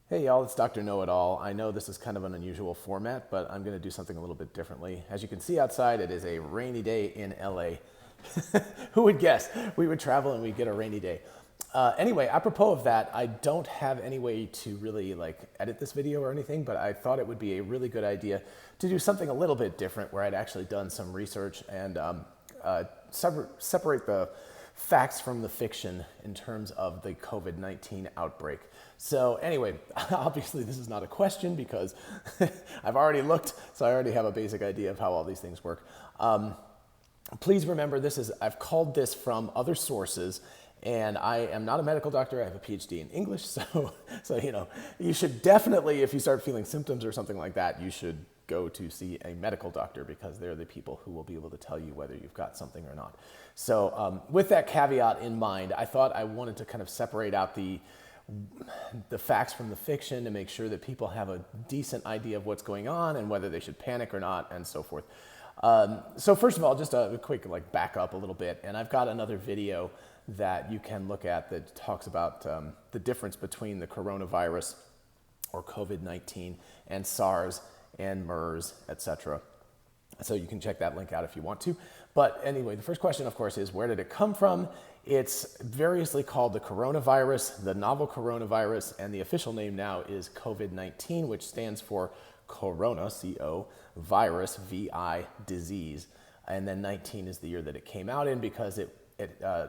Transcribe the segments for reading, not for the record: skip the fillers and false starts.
Hey y'all, it's Dr. Know-It-All. I know this is kind of an unusual format, but I'm going to do something a little bit differently. As you can see outside, it is a rainy day in LA. Who would guess we would travel and we'd get a rainy day? Anyway, apropos of that, I don't have any way to really edit this video or anything, but I thought it would be a really good idea to do something a little bit different where I'd actually done some research and separate the facts from the fiction in terms of the COVID-19 outbreak. So anyway, obviously this is not a question because I've already looked, so I already have a basic idea of how all these things work. Please remember I've called this from other sources, and I am not a medical doctor. I have a PhD in English, so you should definitely, if you start feeling symptoms or something like that, you should go to see a medical doctor because they're the people who will be able to tell you whether you've got something or not. So with that caveat in mind, I thought I wanted to kind of separate out the facts from the fiction to make sure that people have a decent idea of what's going on and whether they should panic or not and so forth. So first of all, just a quick back up a little bit, and I've got another video that you can look at that talks about the difference between the coronavirus or COVID-19 and SARS and MERS, etc. So you can check that link out if you want to. But anyway, the first question, of course, is where did it come from? It's variously called the coronavirus, the novel coronavirus, and the official name now is COVID-19, which stands for corona, C-O, virus, V-I, disease. And then 19 is the year that it came out in because it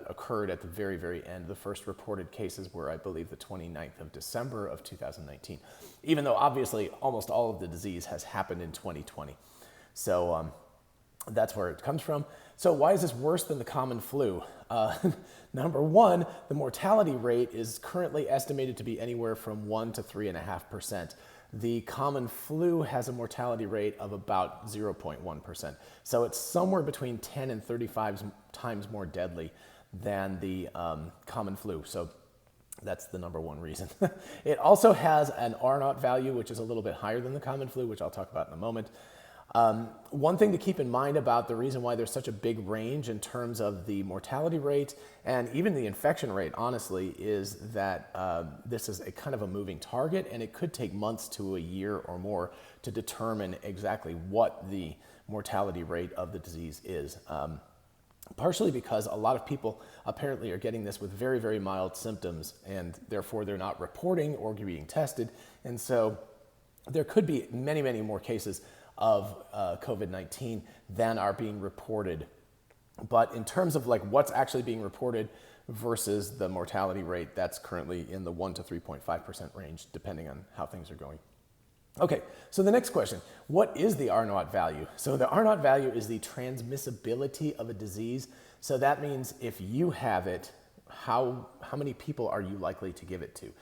occurred at the very, very end. The first reported cases were, I believe, the 29th of December of 2019, even though obviously almost all of the disease has happened in 2020. So that's where it comes from. So why is this worse than the common flu? Number one, the mortality rate is currently estimated to be anywhere from 1 to 3.5%. The common flu has a mortality rate of about 0.1%. So it's somewhere between 10 and 35 times more deadly than the common flu. So that's the number one reason. It also has an R0 value, which is a little bit higher than the common flu, which I'll talk about in a moment. One thing to keep in mind about the reason why there's such a big range in terms of the mortality rate and even the infection rate, honestly, is that this is a kind of a moving target, and it could take months to a year or more to determine exactly what the mortality rate of the disease is. Partially because a lot of people apparently are getting this with very, very mild symptoms, and therefore they're not reporting or being tested. And so there could be many, many more cases of COVID-19 than are being reported. But in terms of what's actually being reported versus the mortality rate, that's currently in the 1 to 3.5% range, depending on how things are going. Okay, so the next question, what is the R0 value? So the R0 value is the transmissibility of a disease. So that means if you have it, how many people are you likely to give it to?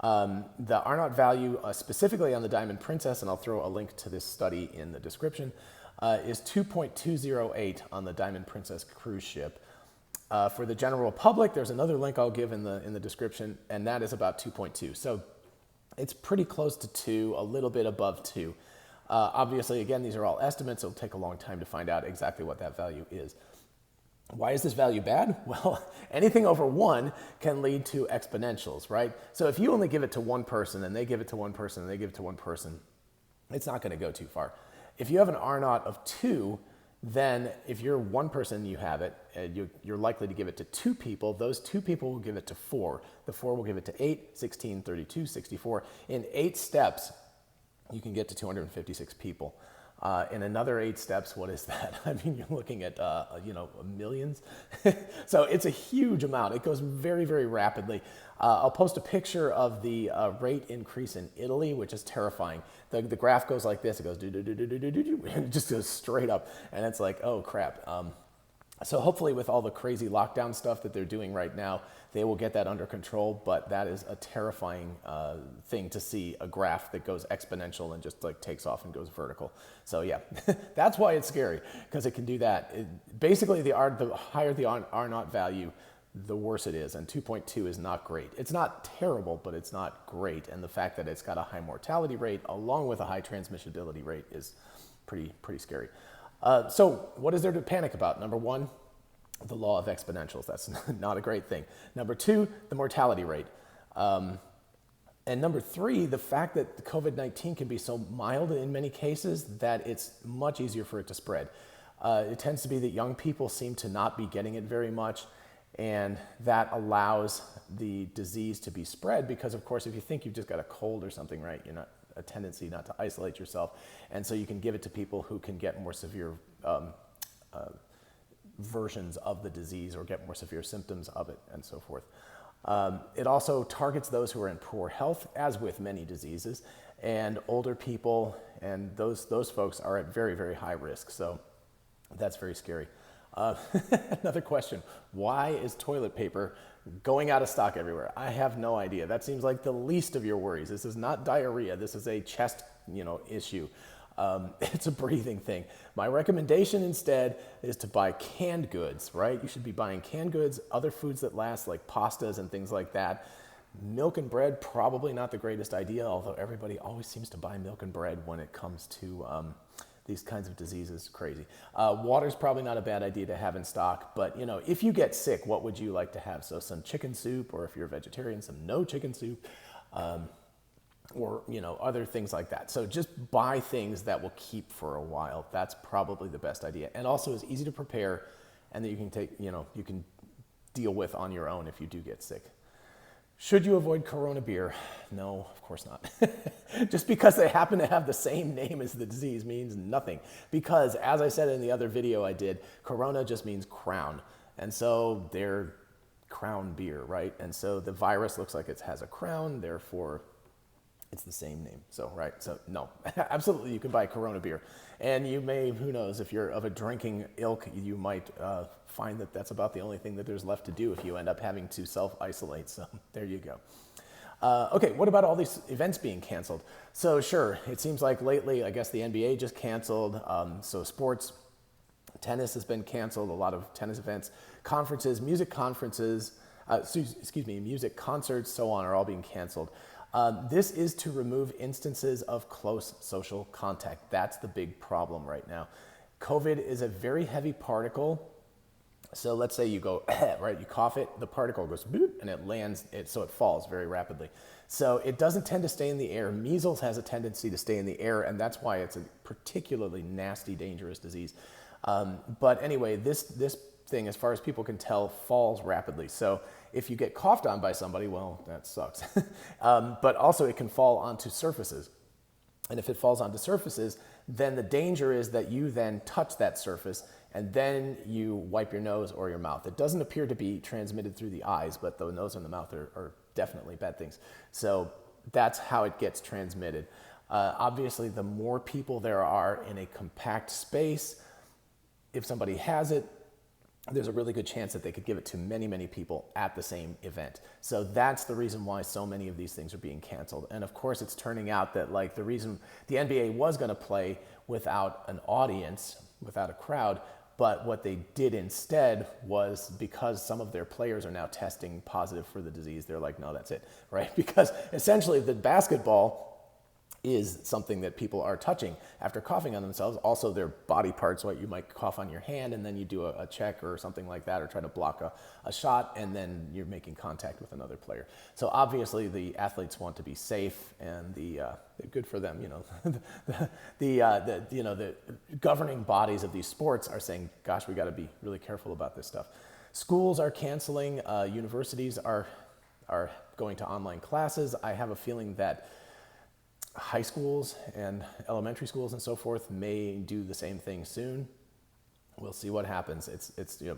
The R0 value, specifically on the Diamond Princess, and I'll throw a link to this study in the description, is 2.208 on the Diamond Princess cruise ship. For the general public, there's another link I'll give in the description, and that is about 2.2. So it's pretty close to 2, a little bit above 2. Obviously, again, these are all estimates. It'll take a long time to find out exactly what that value is. Why is this value bad? Well, anything over 1 can lead to exponentials, right? So if you only give it to one person and they give it to one person and they give it to one person, it's not going to go too far. If you have an R0 of 2, then if you're one person, you have it, you're likely to give it to 2 people. Those 2 people will give it to 4. The 4 will give it to 8, 16, 32, 64. In 8 steps, you can get to 256 people. In another 8 steps, what is that? I mean, you're looking at, millions. So it's a huge amount. It goes very, very rapidly. I'll post a picture of the rate increase in Italy, which is terrifying. The graph goes like this. It goes do, and it just goes straight up. And it's like, oh, crap. So hopefully with all the crazy lockdown stuff that they're doing right now, they will get that under control, but that is a terrifying thing to see, a graph that goes exponential and just takes off and goes vertical. So yeah, that's why it's scary, because it can do that. Basically, the higher the R0 value, the worse it is, and 2.2 is not great. It's not terrible, but it's not great, and the fact that it's got a high mortality rate along with a high transmissibility rate is pretty scary. So what is there to panic about? Number one, the law of exponentials. That's not a great thing. Number two, the mortality rate. And number three, the fact that the COVID-19 can be so mild in many cases that it's much easier for it to spread. It tends to be that young people seem to not be getting it very much, and that allows the disease to be spread because, of course, if you think you've just got a cold or something, right, you're not a tendency not to isolate yourself, and so you can give it to people who can get more severe versions of the disease or get more severe symptoms of it and so forth. It also targets those who are in poor health, as with many diseases, and older people, and those folks are at very, very high risk. So that's very scary. Another question, why is toilet paper going out of stock everywhere? I have no idea. That seems like the least of your worries. This is not diarrhea. This is a chest, issue. It's a breathing thing. My recommendation instead is to buy canned goods, right? You should be buying canned goods, other foods that last, like pastas and things like that. Milk and bread, probably not the greatest idea, although everybody always seems to buy milk and bread when it comes to these kinds of diseases. Crazy. Water's probably not a bad idea to have in stock, but if you get sick, what would you like to have? So some chicken soup, or if you're a vegetarian, some no chicken soup. Or other things like that. So just buy things that will keep for a while. That's probably the best idea, and also is easy to prepare, and that you can take, you can deal with on your own if you do get sick. Should you avoid Corona beer? No, of course not. Just because they happen to have the same name as the disease means nothing. Because as I said in the other video I did, Corona just means crown, and so they're crown beer, right? And so the virus looks like it has a crown, therefore it's the same name. So, right. So no, absolutely. You can buy Corona beer, and you may, who knows, if you're of a drinking ilk, you might find that that's about the only thing that there's left to do if you end up having to self-isolate. So there you go. Okay. What about all these events being canceled? So sure. It seems like lately, I guess the NBA just canceled. So sports, tennis has been canceled. A lot of tennis events, conferences, music conferences, music concerts, so on, are all being canceled. This is to remove instances of close social contact. That's the big problem right now. COVID is a very heavy particle. So let's say you go, right, you cough it, the particle goes boop, and it lands, so it falls very rapidly. So it doesn't tend to stay in the air. Measles has a tendency to stay in the air, and that's why it's a particularly nasty, dangerous disease. But anyway, this thing, as far as people can tell, falls rapidly. So if you get coughed on by somebody, well, that sucks. But also it can fall onto surfaces. And if it falls onto surfaces, then the danger is that you then touch that surface and then you wipe your nose or your mouth. It doesn't appear to be transmitted through the eyes, but the nose and the mouth are definitely bad things. So that's how it gets transmitted. Obviously, the more people there are in a compact space, if somebody has it, there's a really good chance that they could give it to many, many people at the same event. So that's the reason why so many of these things are being canceled. And of course, it's turning out that like the reason the NBA was going to play without an audience, without a crowd, but what they did instead was, because some of their players are now testing positive for the disease, they're like, no, that's it, right? Because essentially the basketball is something that people are touching after coughing on themselves. Also their body parts, right? You might cough on your hand and then you do a check or something like that, or try to block a shot, and then you're making contact with another player. So obviously the athletes want to be safe, and good for them. The governing bodies of these sports are saying, gosh, we got to be really careful about this stuff. Schools are canceling. Universities are going to online classes. I have a feeling that high schools and elementary schools and so forth may do the same thing soon. We'll see what happens.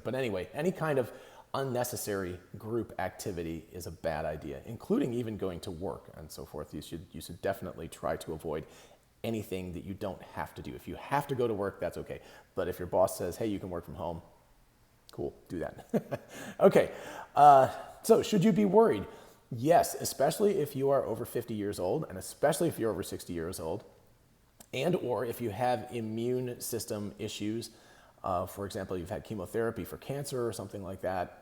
But anyway, any kind of unnecessary group activity is a bad idea, including even going to work and so forth. You should definitely try to avoid anything that you don't have to do. If you have to go to work, that's okay. But if your boss says, hey, you can work from home, cool, do that. Okay, so should you be worried? Yes, especially if you are over 50 years old, and especially if you're over 60 years old, and or if you have immune system issues. For example, you've had chemotherapy for cancer or something like that.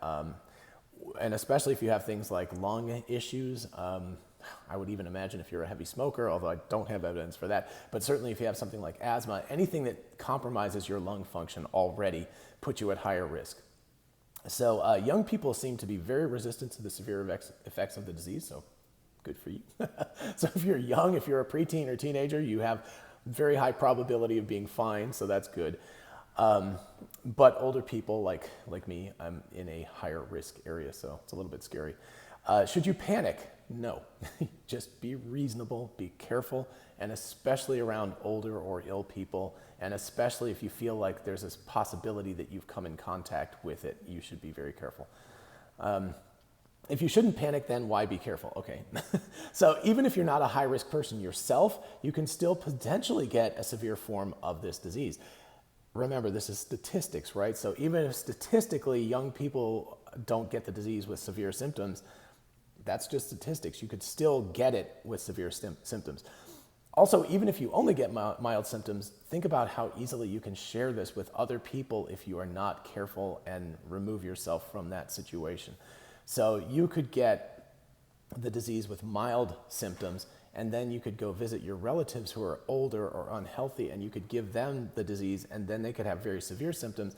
And especially if you have things like lung issues. I would even imagine if you're a heavy smoker, although I don't have evidence for that. But certainly if you have something like asthma, anything that compromises your lung function already puts you at higher risk. So young people seem to be very resistant to the severe effects of the disease. So good for you. So if you're young, if you're a preteen or teenager, you have very high probability of being fine, so that's good. But older people like me, I'm in a higher risk area, so it's a little bit scary. Should you panic? No. Just be reasonable, be careful, and especially around older or ill people, and especially if you feel like there's this possibility that you've come in contact with it, you should be very careful. If you shouldn't panic, then why be careful? Okay. So even if you're not a high-risk person yourself, you can still potentially get a severe form of this disease. Remember, this is statistics, right? So even if statistically young people don't get the disease with severe symptoms, that's just statistics. You could still get it with severe symptoms. Also, even if you only get mild symptoms, think about how easily you can share this with other people if you are not careful and remove yourself from that situation. So you could get the disease with mild symptoms, and then you could go visit your relatives who are older or unhealthy, and you could give them the disease, and then they could have very severe symptoms.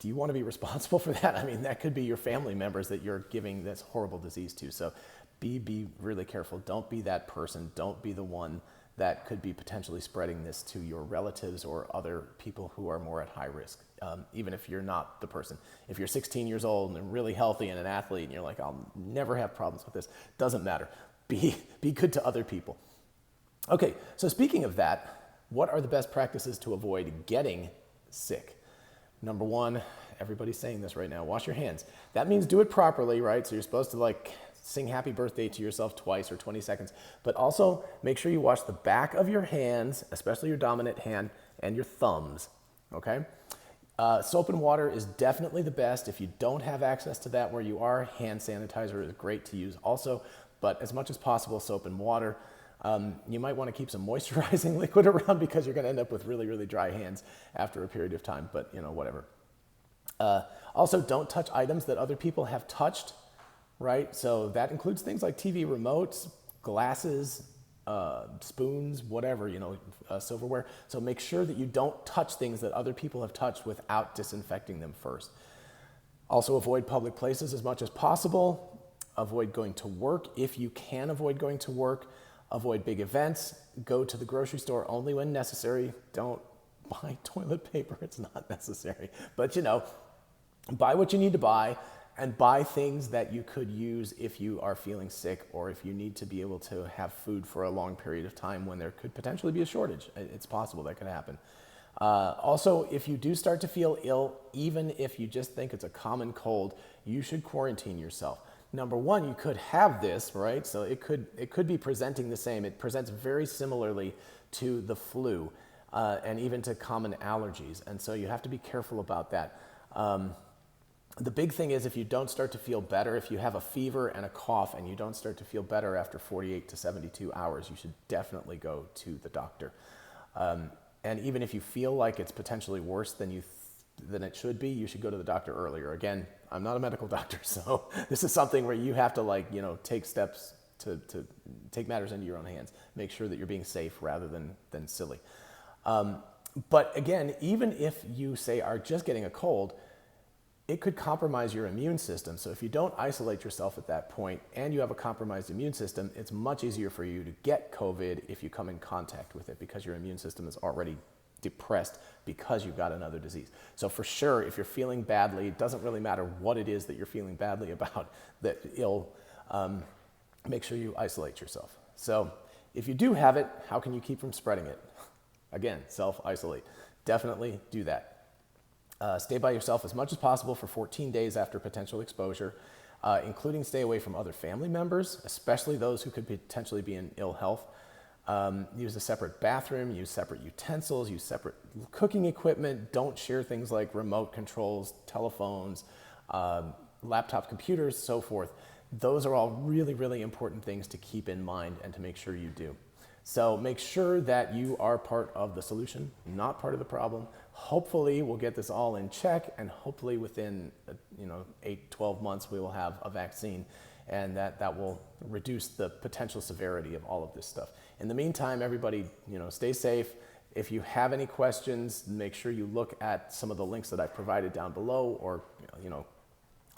Do you want to be responsible for that? I mean, that could be your family members that you're giving this horrible disease to. So be really careful. Don't be that person. Don't be the one that could be potentially spreading this to your relatives or other people who are more at high risk, even if you're not the person. If you're 16 years old and really healthy and an athlete and you're like, I'll never have problems with this, doesn't matter. Be good to other people. Okay, so speaking of that, what are the best practices to avoid getting sick? Number one, everybody's saying this right now, wash your hands. That means do it properly, right? So you're supposed to sing happy birthday to yourself twice or 20 seconds, but also make sure you wash the back of your hands, especially your dominant hand and your thumbs, okay? Soap and water is definitely the best. If you don't have access to that where you are, hand sanitizer is great to use also, but as much as possible, soap and water. You might want to keep some moisturizing liquid around because you're going to end up with really, really dry hands after a period of time, but whatever. Also, don't touch items that other people have touched, right? So that includes things like TV remotes, glasses, spoons, whatever, silverware. So make sure that you don't touch things that other people have touched without disinfecting them first. Also, avoid public places as much as possible. Avoid going to work if you can avoid going to work. Avoid big events. Go to the grocery store only when necessary. Don't buy toilet paper. It's not necessary. But buy what you need to buy, and buy things that you could use if you are feeling sick or if you need to be able to have food for a long period of time when there could potentially be a shortage. It's possible that could happen. Also, if you do start to feel ill, even if you just think it's a common cold, you should quarantine yourself. Number one, you could have this, right? So it could be presenting the same. It presents very similarly to the flu and even to common allergies. And so you have to be careful about that. The big thing is if you don't start to feel better, if you have a fever and a cough and you don't start to feel better after 48 to 72 hours, you should definitely go to the doctor. And even if you feel like it's potentially worse than it should be, you should go to the doctor earlier. Again, I'm not a medical doctor, so this is something where you have to take steps to take matters into your own hands. Make sure that you're being safe rather than silly. But again, even if you say are just getting a cold, it could compromise your immune system. So if you don't isolate yourself at that point and you have a compromised immune system, it's much easier for you to get COVID if you come in contact with it because your immune system is already depressed because you've got another disease. So for sure, if you're feeling badly, it doesn't really matter what it is that you're feeling badly about, make sure you isolate yourself. So if you do have it, how can you keep from spreading it? Again, self-isolate. Definitely do that. Stay by yourself as much as possible for 14 days after potential exposure, including stay away from other family members, especially those who could potentially be in ill health. Use a separate bathroom, use separate utensils, use separate cooking equipment. Don't share things like remote controls, telephones, laptop computers, so forth. Those are all really, really important things to keep in mind and to make sure you do. So make sure that you are part of the solution, not part of the problem. Hopefully we'll get this all in check, and hopefully within 8-12 months we will have a vaccine, and that will reduce the potential severity of all of this stuff. In the meantime, everybody, stay safe. If you have any questions, make sure you look at some of the links that I've provided down below, or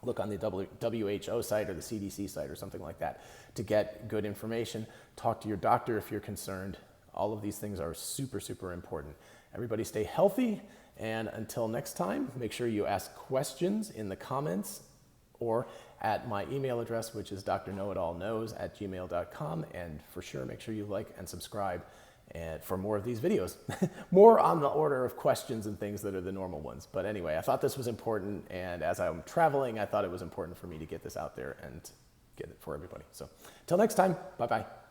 look on the WHO site or the CDC site or something like that to get good information. Talk to your doctor if you're concerned. All of these things are super, super important. Everybody stay healthy, and until next time, make sure you ask questions in the comments or at my email address, which is drknowitallknows@gmail.com, and for sure make sure you like and subscribe for more of these videos. More on the order of questions and things that are the normal ones. But anyway, I thought this was important, and as I'm traveling, I thought it was important for me to get this out there and get it for everybody. So, till next time, bye-bye.